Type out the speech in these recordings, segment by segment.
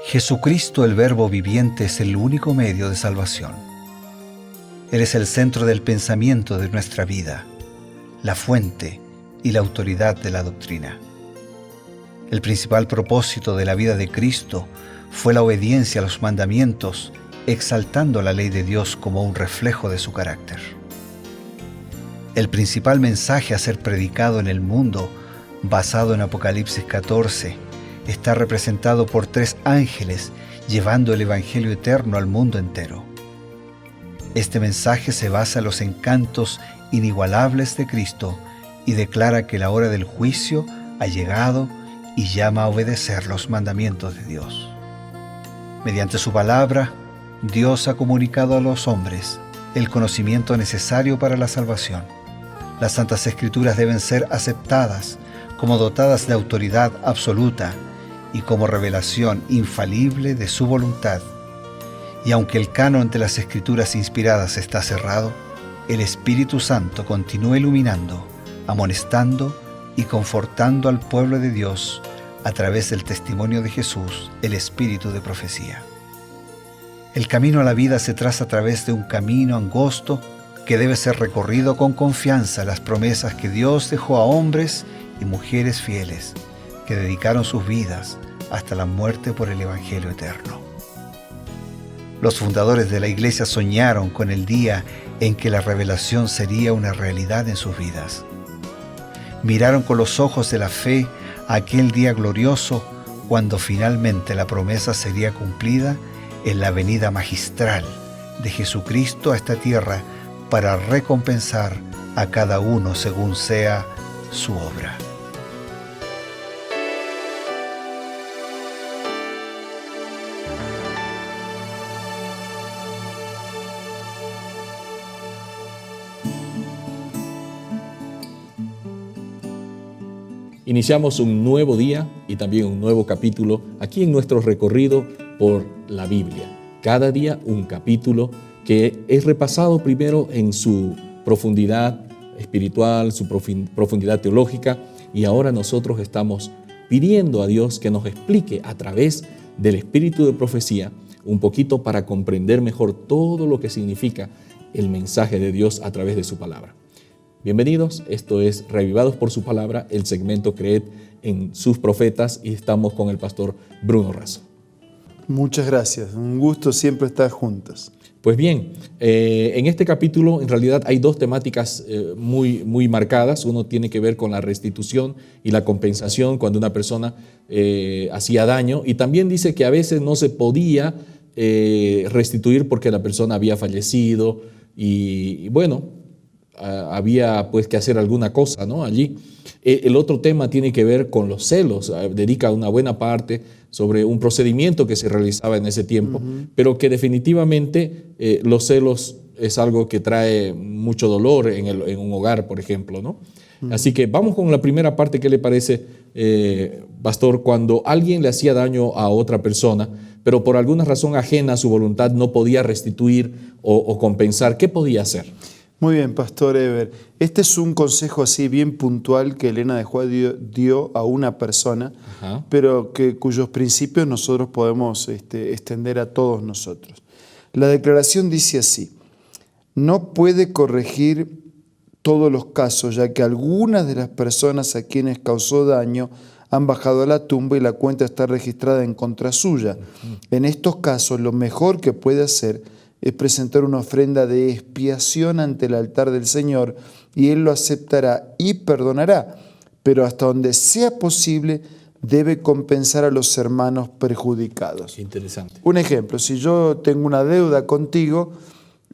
Jesucristo, el Verbo viviente, es el único medio de salvación. Él es el centro del pensamiento de nuestra vida, la fuente y la autoridad de la doctrina. El principal propósito de la vida de Cristo fue la obediencia a los mandamientos, exaltando la ley de Dios como un reflejo de su carácter. El principal mensaje a ser predicado en el mundo, basado en Apocalipsis 14, está representado por 3 ángeles llevando el Evangelio eterno al mundo entero. Este mensaje se basa en los encantos inigualables de Cristo y declara que la hora del juicio ha llegado y llama a obedecer los mandamientos de Dios. Mediante su palabra, Dios ha comunicado a los hombres el conocimiento necesario para la salvación. Las Santas Escrituras deben ser aceptadas como dotadas de autoridad absoluta y como revelación infalible de su voluntad. Y aunque el canon de las Escrituras inspiradas está cerrado, el Espíritu Santo continúa iluminando, amonestando y confortando al pueblo de Dios a través del testimonio de Jesús, el Espíritu de profecía. El camino a la vida se traza a través de un camino angosto que debe ser recorrido con confianza a las promesas que Dios dejó a hombres y mujeres fieles que dedicaron sus vidas hasta la muerte por el Evangelio eterno. Los fundadores de la Iglesia soñaron con el día en que la revelación sería una realidad en sus vidas. Miraron con los ojos de la fe a aquel día glorioso cuando finalmente la promesa sería cumplida en la venida magistral de Jesucristo a esta tierra para recompensar a cada uno según sea su obra. Iniciamos un nuevo día y también un nuevo capítulo aquí en nuestro recorrido por la Biblia. Cada día un capítulo que es repasado primero en su profundidad espiritual, su profundidad teológica, y ahora nosotros estamos pidiendo a Dios que nos explique a través del espíritu de profecía un poquito para comprender mejor todo lo que significa el mensaje de Dios a través de su palabra. Bienvenidos, esto es Reavivados por su palabra, el segmento Creed en sus profetas, y estamos con el pastor Bruno Razo. Muchas gracias, un gusto siempre estar juntos. Pues bien, en este capítulo en realidad hay 2 temáticas muy marcadas. Uno tiene que ver con la restitución y la compensación cuando una persona hacía daño, y también dice que a veces no se podía restituir porque la persona había fallecido y bueno, había pues que hacer alguna cosa, ¿no? Allí. El otro tema tiene que ver con los celos. Dedica una buena parte sobre un procedimiento que se realizaba en ese tiempo, pero que definitivamente los celos es algo que trae mucho dolor en un hogar, por ejemplo, ¿no? Así que vamos con la primera parte. ¿Qué le parece, pastor? Cuando alguien le hacía daño a otra persona, pero por alguna razón ajena a su voluntad no podía restituir o compensar, ¿qué podía hacer? Muy bien, Pastor Eber. Este es un consejo así bien puntual que Elena de Juárez dio a una persona, pero cuyos principios nosotros podemos extender a todos nosotros. La declaración dice así: no puede corregir todos los casos, ya que algunas de las personas a quienes causó daño han bajado a la tumba y la cuenta está registrada en contra suya. En estos casos, lo mejor que puede hacer es presentar una ofrenda de expiación ante el altar del Señor, y Él lo aceptará y perdonará, pero hasta donde sea posible debe compensar a los hermanos perjudicados. Interesante. Un ejemplo: si yo tengo una deuda contigo,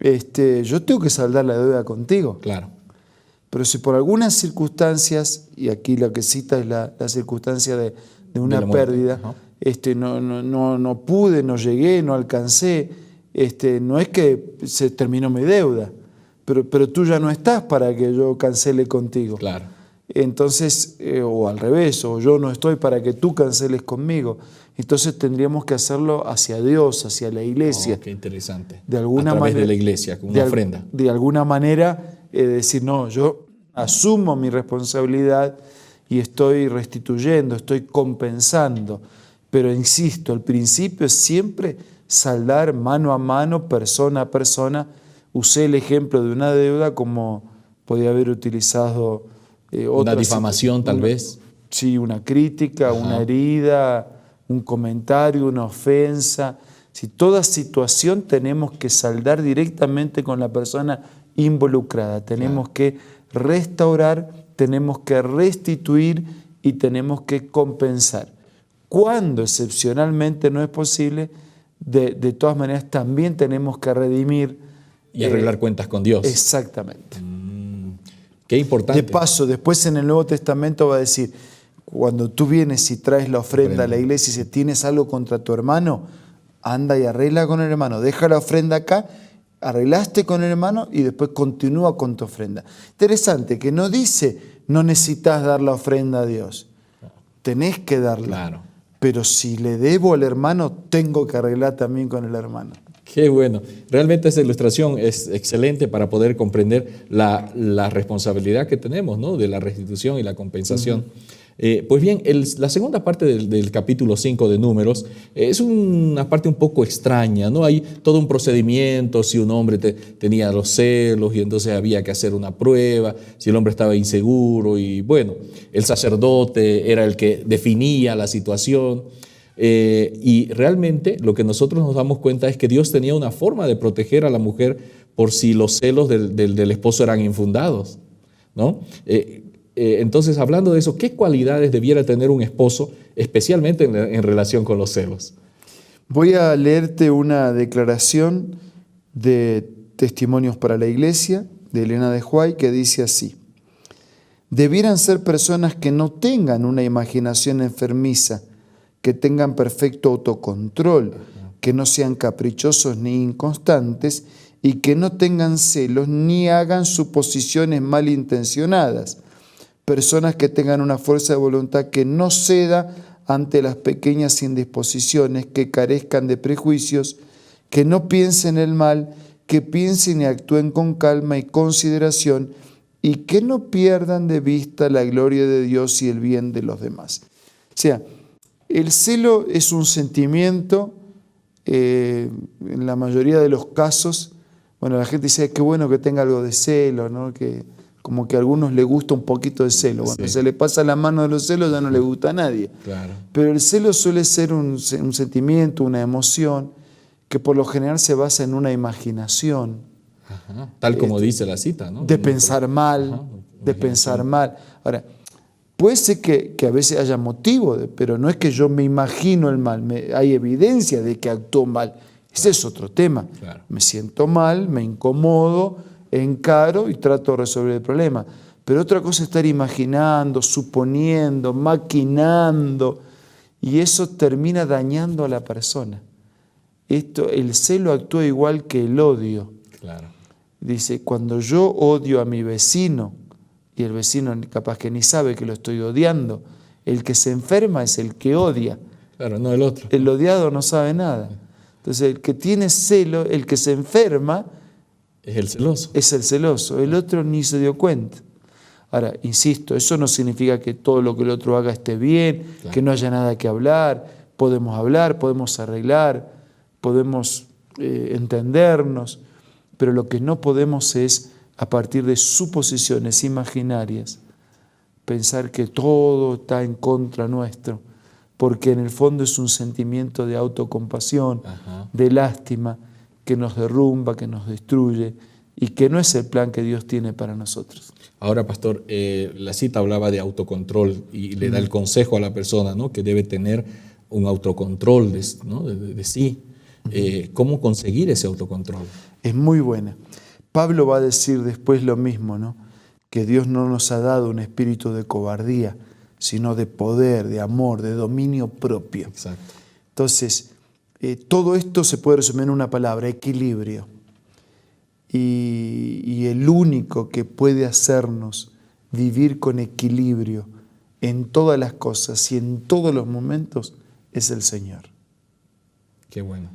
yo tengo que saldar la deuda contigo. Claro. Pero si por algunas circunstancias, y aquí lo que cita es la circunstancia de una pérdida, no pude, no llegué, no alcancé, no es que se terminó mi deuda, pero tú ya no estás para que yo cancele contigo. Claro. Entonces, o al revés, o yo no estoy para que tú canceles conmigo. Entonces tendríamos que hacerlo hacia Dios, hacia la iglesia. Qué interesante. De alguna a través manera, de la iglesia, con una ofrenda. De alguna manera, decir, no, yo asumo mi responsabilidad y estoy restituyendo, estoy compensando. Pero insisto, el principio es siempre saldar mano a mano, persona a persona. Usé el ejemplo de una deuda como podía haber utilizado una difamación tal vez. Sí, una crítica, Ajá. una herida, un comentario, una ofensa. Si toda situación tenemos que saldar directamente con la persona involucrada, tenemos que restaurar, tenemos que restituir y tenemos que compensar. Cuando excepcionalmente no es posible, de todas maneras también tenemos que redimir. Y arreglar cuentas con Dios. Exactamente. Qué importante. De paso, después en el Nuevo Testamento va a decir, cuando tú vienes y traes la ofrenda a la iglesia y si tienes algo contra tu hermano, anda y arregla con el hermano, deja la ofrenda acá, arreglaste con el hermano y después continúa con tu ofrenda. Interesante que no dice, no necesitas dar la ofrenda a Dios, tenés que darla. Claro. Pero si le debo al hermano, tengo que arreglar también con el hermano. Qué bueno. Realmente esta ilustración es excelente para poder comprender la responsabilidad que tenemos, ¿no?, de la restitución y la compensación. Pues bien, la segunda parte del capítulo 5 de Números es una parte un poco extraña, ¿no? Hay todo un procedimiento, si un hombre tenía los celos y entonces había que hacer una prueba, si el hombre estaba inseguro y bueno, el sacerdote era el que definía la situación. Y realmente lo que nosotros nos damos cuenta es que Dios tenía una forma de proteger a la mujer por si los celos del esposo eran infundados, ¿no? Entonces, hablando de eso, ¿qué cualidades debiera tener un esposo, especialmente en relación con los celos? Voy a leerte una declaración de Testimonios para la Iglesia de Elena de White que dice así: debieran ser personas que no tengan una imaginación enfermiza, que tengan perfecto autocontrol, que no sean caprichosos ni inconstantes y que no tengan celos ni hagan suposiciones malintencionadas. Personas que tengan una fuerza de voluntad que no ceda ante las pequeñas indisposiciones, que carezcan de prejuicios, que no piensen el mal, que piensen y actúen con calma y consideración y que no pierdan de vista la gloria de Dios y el bien de los demás. O sea, el celo es un sentimiento, en la mayoría de los casos, bueno, la gente dice, qué bueno que tenga algo de celo, ¿no? Que como que a algunos les gusta un poquito de celo. Cuando se le pasa la mano de los celos ya no le gusta a nadie. Claro. Pero el celo suele ser un sentimiento, una emoción, que por lo general se basa en una imaginación. Ajá. Tal como dice la cita, ¿no? De pensar mal, de pensar mal. Ahora, puede ser que a veces haya motivo, pero no es que yo me imagino el mal, hay evidencia de que actuó mal. Ese es otro tema. Claro. Me siento mal, me incomodo, encaro y trato de resolver el problema. Pero otra cosa es estar imaginando, suponiendo, maquinando, y eso termina dañando a la persona. El celo actúa igual que el odio. Claro. Dice, cuando yo odio a mi vecino, y el vecino capaz que ni sabe que lo estoy odiando, el que se enferma es el que odia. Claro, no el otro. El odiado no sabe nada. Entonces, el que tiene celo, el que se enferma, es el celoso. Es el celoso. El otro ni se dio cuenta. Ahora, insisto, eso no significa que todo lo que el otro haga esté bien, claro, que no haya nada que hablar, podemos arreglar, podemos entendernos, pero lo que no podemos es, a partir de suposiciones imaginarias, pensar que todo está en contra nuestro, porque en el fondo es un sentimiento de autocompasión, de lástima, que nos derrumba, que nos destruye y que no es el plan que Dios tiene para nosotros. Ahora, pastor, la cita hablaba de autocontrol y le da el consejo a la persona, ¿no?, que debe tener un autocontrol de sí. ¿Cómo conseguir ese autocontrol? Es muy buena. Pablo va a decir después lo mismo, ¿no?, que Dios no nos ha dado un espíritu de cobardía, sino de poder, de amor, de dominio propio. Exacto. Entonces, todo esto se puede resumir en una palabra: equilibrio. Y el único que puede hacernos vivir con equilibrio en todas las cosas y en todos los momentos es el Señor. Qué bueno.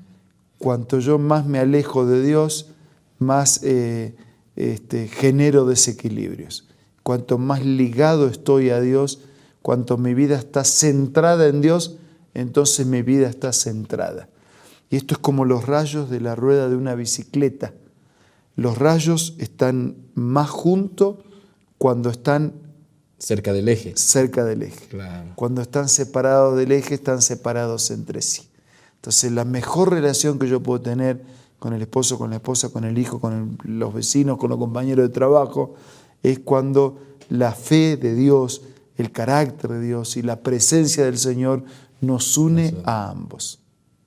Cuanto yo más me alejo de Dios, más genero desequilibrios. Cuanto más ligado estoy a Dios, cuanto mi vida está centrada en Dios, entonces mi vida está centrada. Y esto es como los rayos de la rueda de una bicicleta. Los rayos están más juntos cuando están cerca del eje. Cerca del eje. Claro. Cuando están separados del eje, están separados entre sí. Entonces, la mejor relación que yo puedo tener con el esposo, con la esposa, con el hijo, con los vecinos, con los compañeros de trabajo, es cuando la fe de Dios, el carácter de Dios y la presencia del Señor nos une a ambos.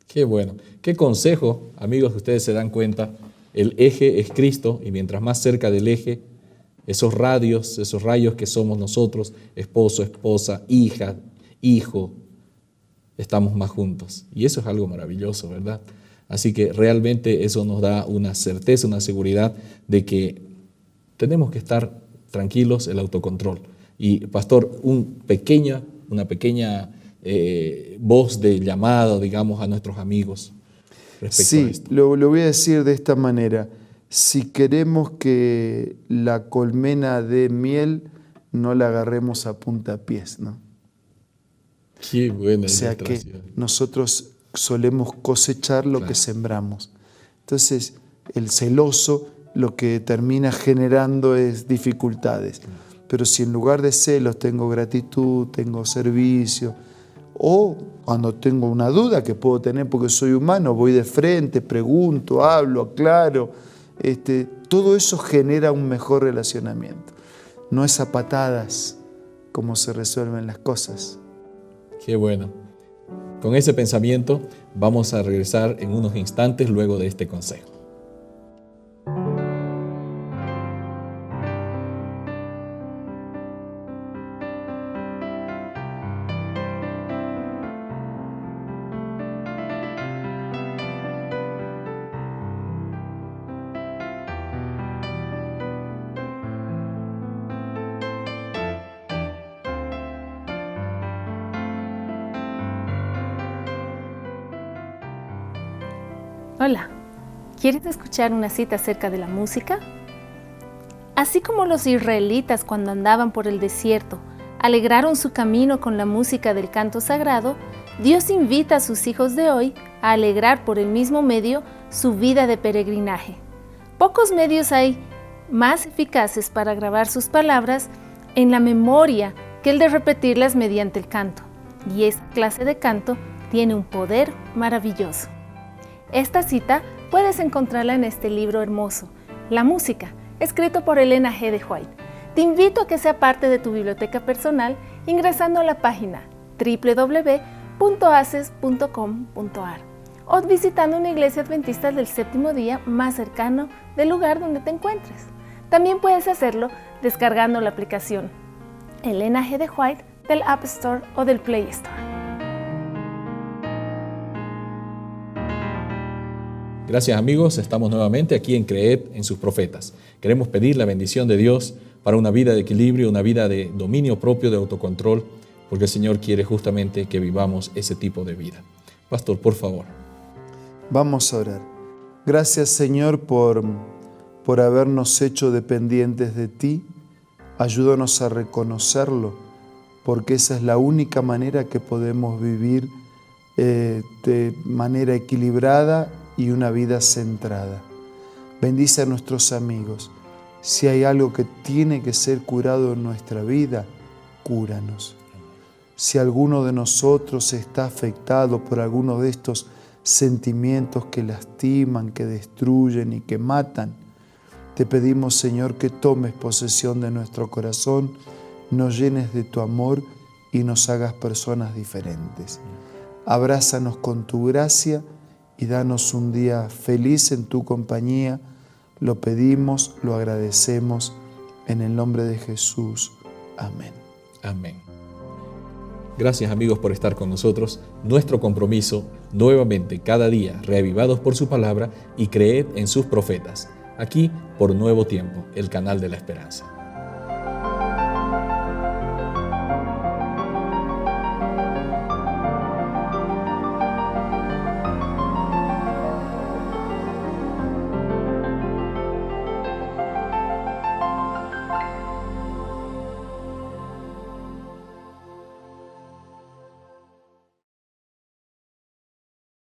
Qué bueno. Qué consejo, amigos, que ustedes se dan cuenta. El eje es Cristo y mientras más cerca del eje, esos rayos que somos nosotros, esposo, esposa, hija, hijo, estamos más juntos. Y eso es algo maravilloso, ¿verdad? Así que realmente eso nos da una certeza, una seguridad de que tenemos que estar tranquilos, el autocontrol. Y pastor, una pequeña voz de llamado, digamos, a nuestros amigos respecto a esto. Lo voy a decir de esta manera. Si queremos que la colmena dé miel, no la agarremos a puntapiés, ¿no? Qué buena. O sea que nosotros solemos cosechar lo que sembramos. Entonces, el celoso lo que termina generando es dificultades. Pero si en lugar de celos tengo gratitud, tengo servicio, o cuando tengo una duda que puedo tener porque soy humano, voy de frente, pregunto, hablo, aclaro, todo eso genera un mejor relacionamiento. No es a patadas como se resuelven las cosas. Qué bueno. Con ese pensamiento vamos a regresar en unos instantes luego de este consejo. Hola, ¿quieres escuchar una cita acerca de la música? Así como los israelitas cuando andaban por el desierto alegraron su camino con la música del canto sagrado, Dios invita a sus hijos de hoy a alegrar por el mismo medio su vida de peregrinaje. Pocos medios hay más eficaces para grabar sus palabras en la memoria que el de repetirlas mediante el canto, y esta clase de canto tiene un poder maravilloso. Esta cita puedes encontrarla en este libro hermoso, La Música, escrito por Elena G. de White. Te invito a que sea parte de tu biblioteca personal ingresando a la página www.aces.com.ar o visitando una iglesia adventista del séptimo día más cercano del lugar donde te encuentres. También puedes hacerlo descargando la aplicación Elena G. de White del App Store o del Play Store. Gracias amigos, estamos nuevamente aquí en Creed en sus profetas. Queremos pedir la bendición de Dios para una vida de equilibrio, una vida de dominio propio, de autocontrol, porque el Señor quiere justamente que vivamos ese tipo de vida. Pastor, por favor. Vamos a orar. Gracias Señor por habernos hecho dependientes de ti. Ayúdanos a reconocerlo, porque esa es la única manera que podemos vivir de manera equilibrada y una vida centrada. Bendice a nuestros amigos. Si hay algo que tiene que ser curado en nuestra vida, cúranos. Si alguno de nosotros está afectado por alguno de estos sentimientos que lastiman, que destruyen y que matan, te pedimos, Señor, que tomes posesión de nuestro corazón, nos llenes de tu amor y nos hagas personas diferentes. Abrázanos con tu gracia y danos un día feliz en tu compañía. Lo pedimos, lo agradecemos, en el nombre de Jesús. Amén. Amén. Gracias amigos por estar con nosotros. Nuestro compromiso, nuevamente cada día, reavivados por su palabra y creed en sus profetas. Aquí por Nuevo Tiempo, el canal de la esperanza.